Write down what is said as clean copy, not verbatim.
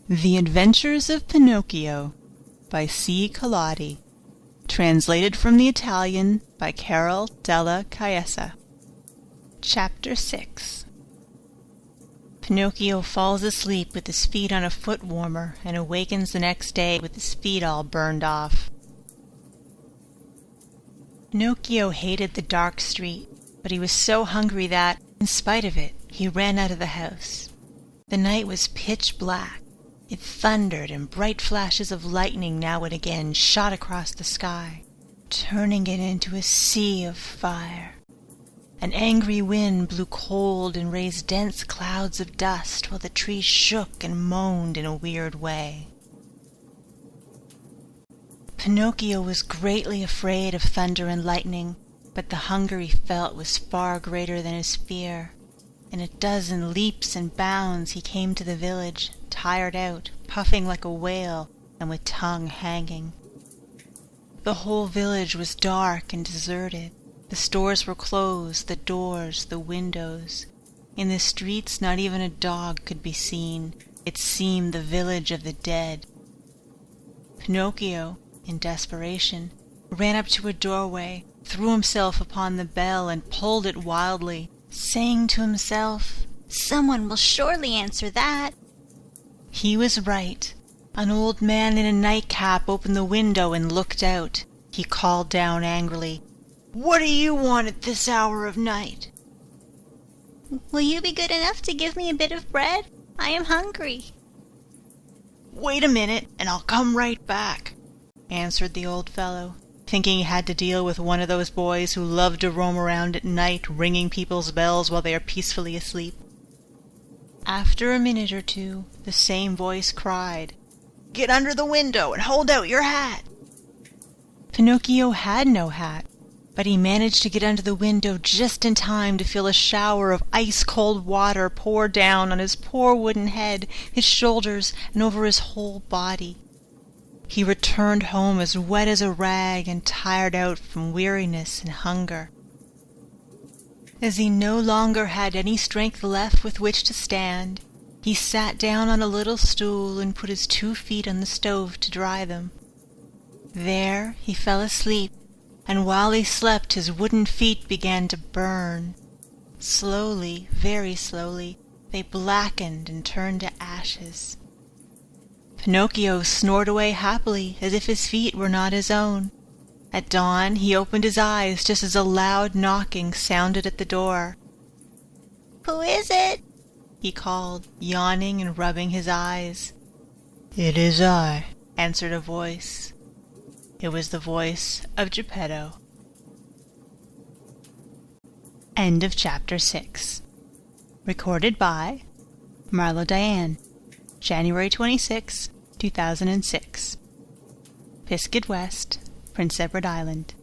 The Adventures of Pinocchio by C. Collodi. Translated from the Italian by Carol della Chiesa. Chapter 6. Pinocchio falls asleep with his feet on a foot warmer and awakens the next day with his feet all burned off. Pinocchio hated the dark street, but he was so hungry that, in spite of it, he ran out of the house. The night was pitch black. It thundered, and bright flashes of lightning now and again shot across the sky, turning it into a sea of fire. An angry wind blew cold and raised dense clouds of dust, while the trees shook and moaned in a weird way. Pinocchio was greatly afraid of thunder and lightning, but the hunger he felt was far greater than his fear. In a dozen leaps and bounds he came to the village, tired out, puffing like a whale, and with tongue hanging. The whole village was dark and deserted. The stores were closed, the doors, the windows. In the streets not even a dog could be seen. It seemed the village of the dead. Pinocchio, in desperation, ran up to a doorway, threw himself upon the bell, and pulled it wildly, saying to himself, "Someone will surely answer that." He was right. An old man in a nightcap opened the window and looked out. He called down angrily, "What do you want at this hour of night?" "Will you be good enough to give me a bit of bread? I am hungry." "Wait a minute, and I'll come right back," answered the old fellow, thinking he had to deal with one of those boys who love to roam around at night, ringing people's bells while they are peacefully asleep. After a minute or two, the same voice cried, "Get under the window and hold out your hat." Pinocchio had no hat, but he managed to get under the window just in time to feel a shower of ice-cold water pour down on his poor wooden head, his shoulders, and over his whole body. He returned home as wet as a rag and tired out from weariness and hunger. As he no longer had any strength left with which to stand, he sat down on a little stool and put his 2 feet on the stove to dry them. There he fell asleep, and while he slept his wooden feet began to burn. Slowly, very slowly, they blackened and turned to ashes. Pinocchio snored away happily as if his feet were not his own. At dawn he opened his eyes just as a loud knocking sounded at the door. "Who is it?" he called, yawning and rubbing his eyes. "It is I," answered a voice. It was the voice of Geppetto. End of Chapter 6. Recorded by Marlo Diane, January 26, 2006. Pisgah West, Prince Edward Island.